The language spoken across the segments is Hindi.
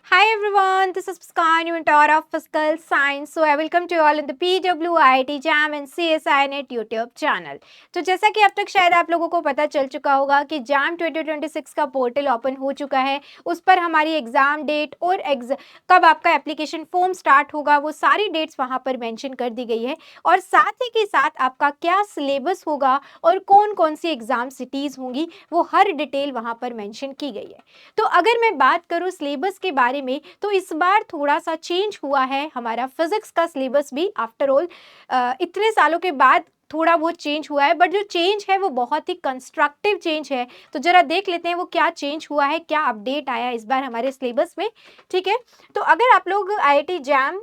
Hi everyone, this is Muskan, your mentor of Physical Science. So I welcome to you all in the PWIIT JAM and CSI Net YouTube channel. तो जैसा कि अब तक शायद आप लोगों को पता चल चुका होगा कि JAM 2026 का पोर्टल ओपन हो चुका है। उस पर हमारी एग्जाम डेट और कब आपका एप्लीकेशन फॉर्म स्टार्ट होगा वो सारी डेट्स वहाँ पर मेंशन कर दी गई है और साथ ही के साथ आपका क्या सिलेबस होगा और कौन कौन सी एग्जाम सिटीज़ होंगी वो हर डिटेल वहाँ पर मेंशन की गई है। तो अगर मैं बात करूँ सिलेबस के बारे में तो इस बार थोड़ा सा चेंज हुआ है हमारा फिजिक्स का सिलेबस भी आफ्टर ऑल इतने सालों के बाद थोड़ा बहुत चेंज हुआ है, बट जो चेंज है वो बहुत ही कंस्ट्रक्टिव चेंज है। तो जरा देख लेते हैं वो क्या चेंज हुआ है, क्या अपडेट आया इस बार हमारे सिलेबस में। ठीक है, तो अगर आप लोग IIT जैम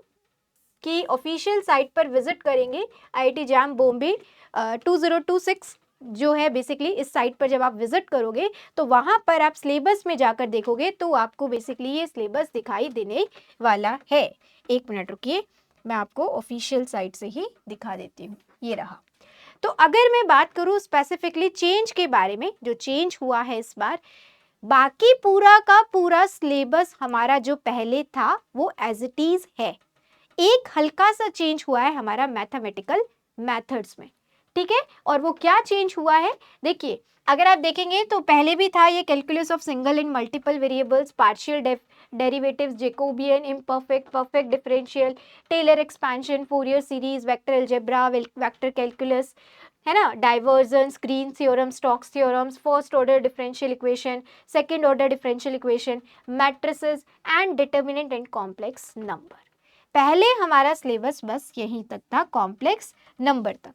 की ऑफिशियल साइट पर विजिट करेंगे, IIT जैम बॉम्बे 2026 जो है बेसिकली इस साइट पर जब आप विजिट करोगे तो वहाँ पर आप सिलेबस में जाकर देखोगे तो आपको बेसिकली ये सिलेबस दिखाई देने वाला है। एक मिनट रुकिए, मैं आपको ऑफिशियल साइट से ही दिखा देती हूँ। ये रहा। तो अगर मैं बात करूँ स्पेसिफिकली चेंज के बारे में, जो चेंज हुआ है इस बार, बाकी पूरा का पूरा सिलेबस हमारा जो पहले था वो एज इट इज है। एक हल्का सा चेंज हुआ है हमारा मैथमेटिकल मेथड्स में। ठीक है, और वो क्या चेंज हुआ है देखिए, अगर आप देखेंगे तो पहले भी था ये calculus of single and multiple variables, partial derivatives, Jacobian, imperfect, perfect differential, Taylor expansion, Fourier series, vector algebra, vector calculus, है ना, divergence, Green theorem, Stokes theorems, first order differential equation, second order differential equation, matrices and determinant and complex number. पहले हमारा सिलेबस बस यहीं तक था, कॉम्प्लेक्स नंबर तक।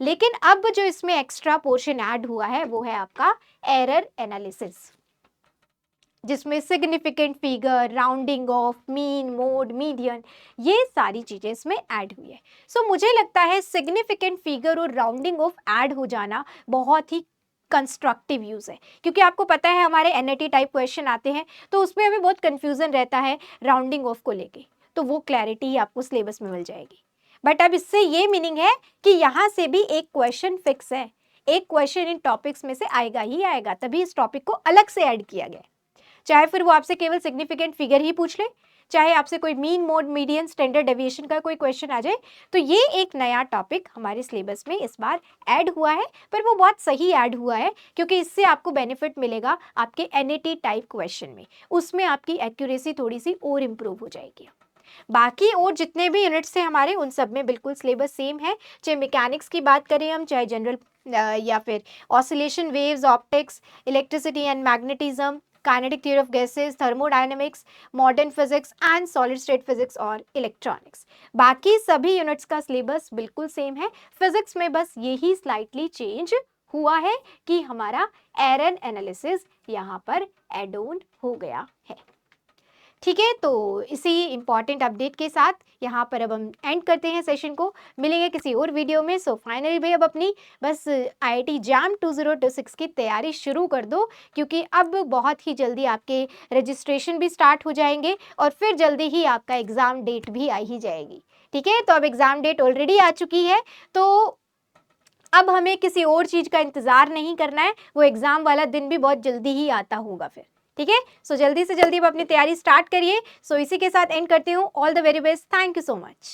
लेकिन अब जो इसमें एक्स्ट्रा पोर्शन ऐड हुआ है वो है आपका एरर एनालिसिस, जिसमें significant figure, rounding off, mean, mode, median, ये सारी चीजें इसमें ऐड हुई है। सो मुझे लगता है सिग्निफिकेंट फिगर और राउंडिंग ऑफ ऐड हो जाना बहुत ही कंस्ट्रक्टिव यूज है, क्योंकि आपको पता है हमारे NAT टाइप क्वेश्चन आते हैं तो उसमें हमें बहुत कंफ्यूजन रहता है राउंडिंग ऑफ को लेके, तो वो क्लैरिटी आपको सिलेबस में मिल जाएगी। बट अब इससे ये मीनिंग है कि यहाँ से भी एक क्वेश्चन फिक्स है, एक क्वेश्चन इन टॉपिक्स में से आएगा ही आएगा, तभी इस टॉपिक को अलग से ऐड किया गया है। चाहे फिर वो आपसे केवल सिग्निफिकेंट फिगर ही पूछ ले, चाहे आपसे कोई mean, mode, median, standard deviation का कोई क्वेश्चन आ जाए, तो ये एक नया टॉपिक हमारे सिलेबस में इस बार ऐड हुआ है। पर वो बहुत सही ऐड हुआ है, क्योंकि इससे आपको बेनिफिट मिलेगा आपके NAT टाइप क्वेश्चन में, उसमें आपकी एक्यूरेसी थोड़ी सी और इम्प्रूव हो जाएगी। बाकी और जितने भी यूनिट्स थे हमारे उन सब में बिल्कुल सिलेबस सेम है, चाहे मैकेनिक्स की बात करें हम, चाहे जनरल या फिर oscillation waves, optics, electricity and magnetism, kinetic theory of gases, thermodynamics, modern physics and solid state physics और इलेक्ट्रॉनिक्स। बाकी सभी यूनिट्स का सिलेबस बिल्कुल सेम है। फिजिक्स में बस यही स्लाइटली चेंज हुआ है कि हमारा एरर एनालिसिस यहाँ पर एड ऑन हो गया है। ठीक है, तो इसी इंपॉर्टेंट अपडेट के साथ यहाँ पर अब हम एंड करते हैं सेशन को, मिलेंगे किसी और वीडियो में। सो फाइनली भाई अब अपनी बस IIT जैम 2026 की तैयारी शुरू कर दो, क्योंकि अब बहुत ही जल्दी आपके रजिस्ट्रेशन भी स्टार्ट हो जाएंगे और फिर जल्दी ही आपका एग्ज़ाम डेट भी आ ही जाएगी। ठीक है, तो अब एग्ज़ाम डेट ऑलरेडी आ चुकी है, तो अब हमें किसी और चीज़ का इंतज़ार नहीं करना है, वो एग्ज़ाम वाला दिन भी बहुत जल्दी ही आता होगा फिर। ठीक है, सो जल्दी से जल्दी अब अपनी तैयारी स्टार्ट करिए। सो इसी के साथ एंड करती हूँ। All the very best, thank you so much.